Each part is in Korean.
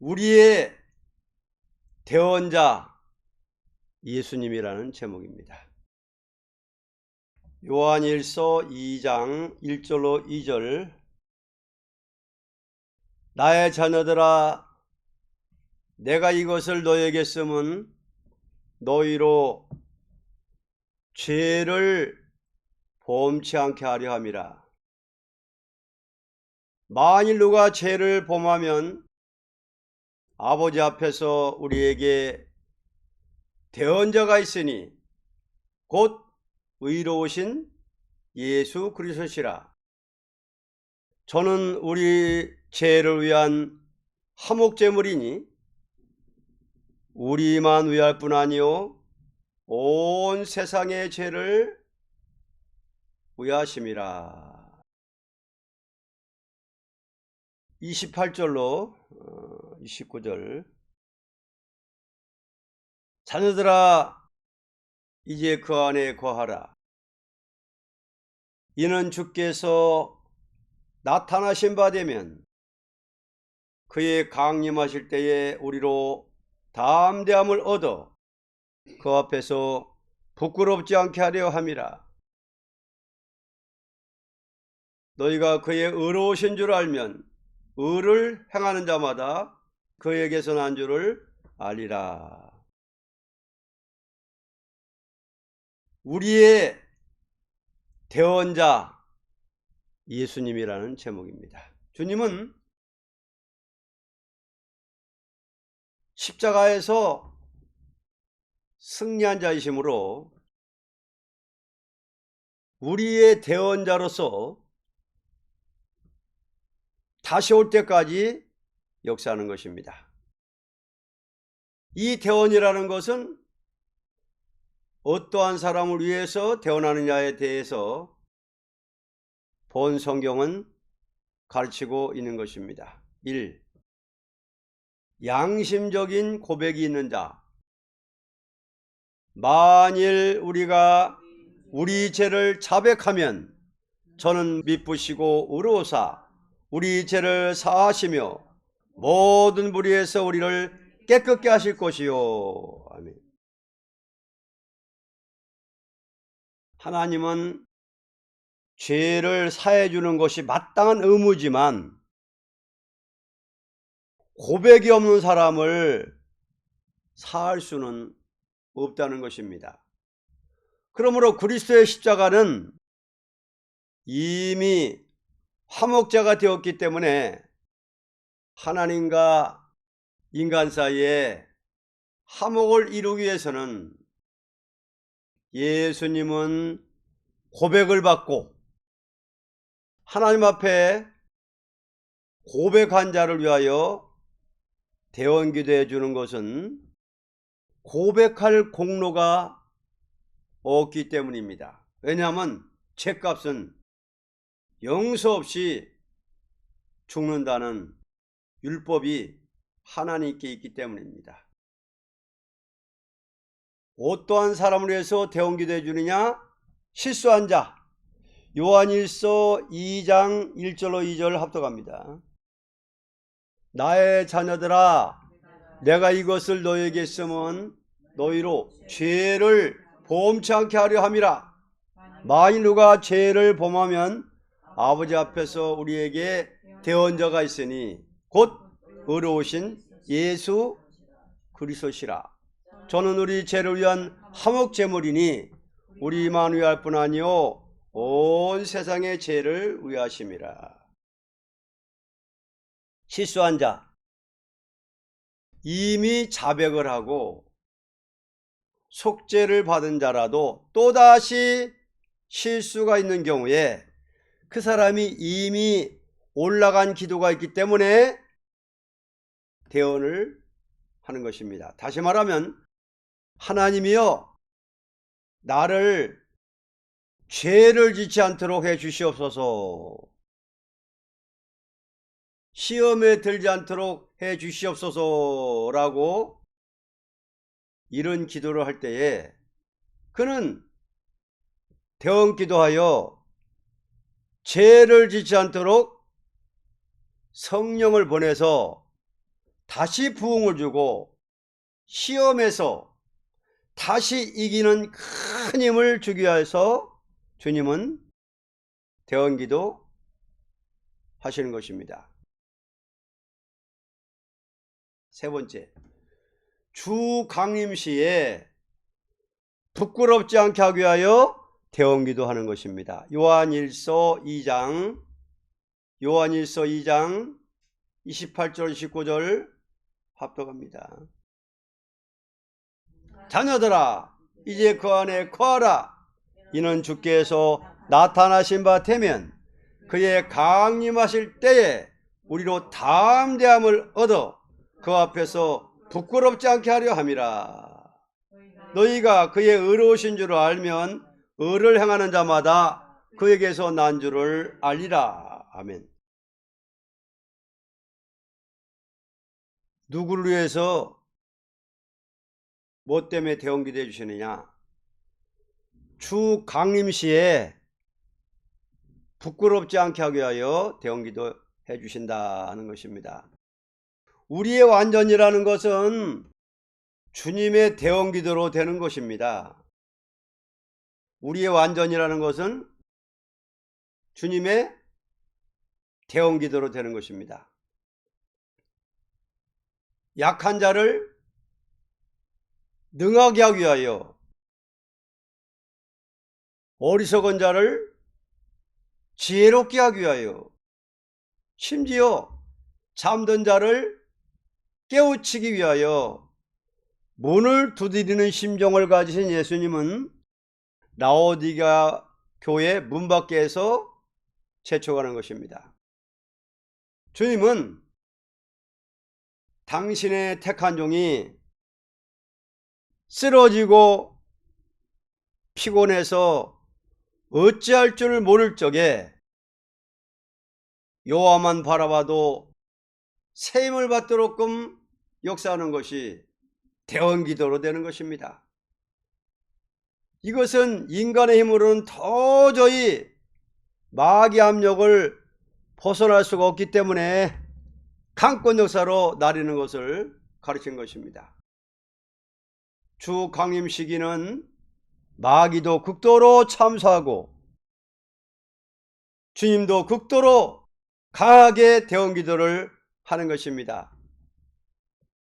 우리의 대언자 예수님이라는 제목입니다. 요한일서 2장 1절로 2절. 나의 자녀들아, 내가 이것을 너에게 쓰면 너희로 죄를 범치 않게 하려 함이라. 만일 누가 죄를 범하면 아버지 앞에서 우리에게 대언자가 있으니 곧 의로우신 예수 그리스도시라. 저는 우리 죄를 위한 화목제물이니 우리만 위할 뿐 아니요 온 세상의 죄를 위하심이라. 28절로 29절. 자녀들아, 이제 그 안에 거하라. 이는 주께서 나타나신 바 되면 그의 강림하실 때에 우리로 담대함을 얻어 그 앞에서 부끄럽지 않게 하려 함이라. 너희가 그의 의로우신 줄 알면 의를 행하는 자마다 그에게서 난 줄을 알리라. 우리의 대언자 예수님이라는 제목입니다. 주님은 십자가에서 승리한 자이시므로 우리의 대언자로서 다시 올 때까지 역사하는 것입니다. 이 대언이라는 것은 어떠한 사람을 위해서 대언하느냐에 대해서 본 성경은 가르치고 있는 것입니다. 1. 양심적인 고백이 있는 자. 만일 우리가 우리 죄를 자백하면 저는 미쁘시고 의로우사 우리 죄를 사하시며 모든 불의에서 우리를 깨끗게 하실 것이요. 아멘. 하나님은 죄를 사해 주는 것이 마땅한 의무지만 고백이 없는 사람을 사할 수는 없다는 것입니다. 그러므로 그리스도의 십자가는 이미 화목제가 되었기 때문에 하나님과 인간 사이에 화목을 이루기 위해서는 예수님은 고백을 받고 하나님 앞에 고백한 자를 위하여 대언기도해 주는 것은 고백할 공로가 없기 때문입니다. 왜냐하면 죄값은 용서 없이 죽는다는 율법이 하나님께 있기 때문입니다. 어떠한 사람을 위해서 대언기도해 주느냐? 실수한 자. 요한일서 2장 1절로 2절 합독합니다. 나의 자녀들아, 내가 이것을 너에게 쓰면 너희로 죄를 범치 않게 하려 함이라. 만일 누가 죄를 범하면 아버지 앞에서 우리에게 대언자가 있으니 곧 의로우신 예수 그리스도시라. 저는 우리 죄를 위한 화목제물이니 우리만 위할 뿐 아니요 온 세상의 죄를 위하심이라. 실수한 자. 이미 자백을 하고 속죄를 받은 자라도 또다시 실수가 있는 경우에 그 사람이 이미 올라간 기도가 있기 때문에 대언을 하는 것입니다. 다시 말하면 하나님이여, 나를 죄를 짓지 않도록 해 주시옵소서. 시험에 들지 않도록 해 주시옵소서라고 이런 기도를 할 때에 그는 대언 기도하여 죄를 짓지 않도록 성령을 보내서 다시 부흥을 주고 시험에서 다시 이기는 큰 힘을 주기 위해서 주님은 대언기도 하시는 것입니다. 세 번째, 주 강림시에 부끄럽지 않게 하기 위하여 대언기도 하는 것입니다. 요한일서 2장 28절 29절 합독합니다. 자녀들아, 이제 그 안에 거하라. 이는 주께서 나타나신 바 되면 그의 강림하실 때에 우리로 담대함을 얻어 그 앞에서 부끄럽지 않게 하려 함이라. 너희가 그의 의로우신 줄을 알면 의를 행하는 자마다 그에게서 난 줄을 알리라. 아멘. 누구를 위해서 뭐 때문에 대언기도 해주시느냐? 주 강림시에 부끄럽지 않게 하기 위하여 대언기도 해주신다는 것입니다. 우리의 완전이라는 것은 주님의 대언기도로 되는 것입니다. 우리의 완전이라는 것은 주님의 대언기도로 되는 것입니다. 약한 자를 능하게 하기 위하여, 어리석은 자를 지혜롭게 하기 위하여, 심지어 잠든 자를 깨우치기 위하여 문을 두드리는 심정을 가지신 예수님은 라오디게아 교회 문 밖에서 재촉하는 것입니다. 주님은 당신의 택한 종이 쓰러지고 피곤해서 어찌할 줄 모를 적에 여호와만 바라봐도 새 힘을 받도록끔 역사하는 것이 대언기도로 되는 것입니다. 이것은 인간의 힘으로는 도저히 마귀 압력을 벗어날 수가 없기 때문에 강권 역사로 나리는 것을 가르친 것입니다. 주 강림 시기는 마귀도 극도로 참소하고 주님도 극도로 강하게 대언기도를 하는 것입니다.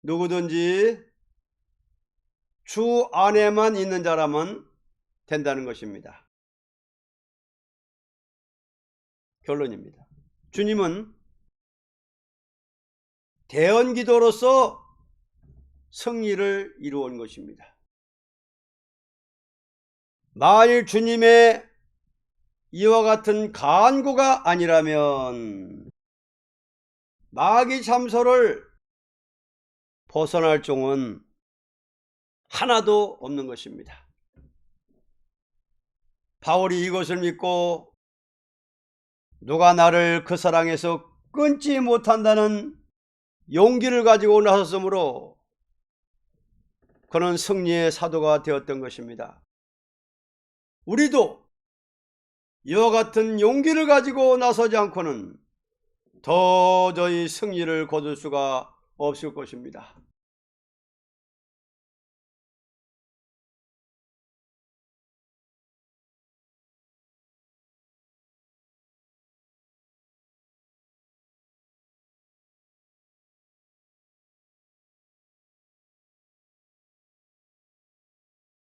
누구든지 주 안에만 있는 자라면 된다는 것입니다. 결론입니다. 주님은 대언기도로서 승리를 이루어온 것입니다. 만일 주님의 이와 같은 간구가 아니라면 마귀 참소를 벗어날 종은 하나도 없는 것입니다. 바울이 이것을 믿고 누가 나를 그 사랑에서 끊지 못한다는 용기를 가지고 나섰으므로 그는 승리의 사도가 되었던 것입니다. 우리도 이와 같은 용기를 가지고 나서지 않고는 도저히 승리를 거둘 수가 없을 것입니다.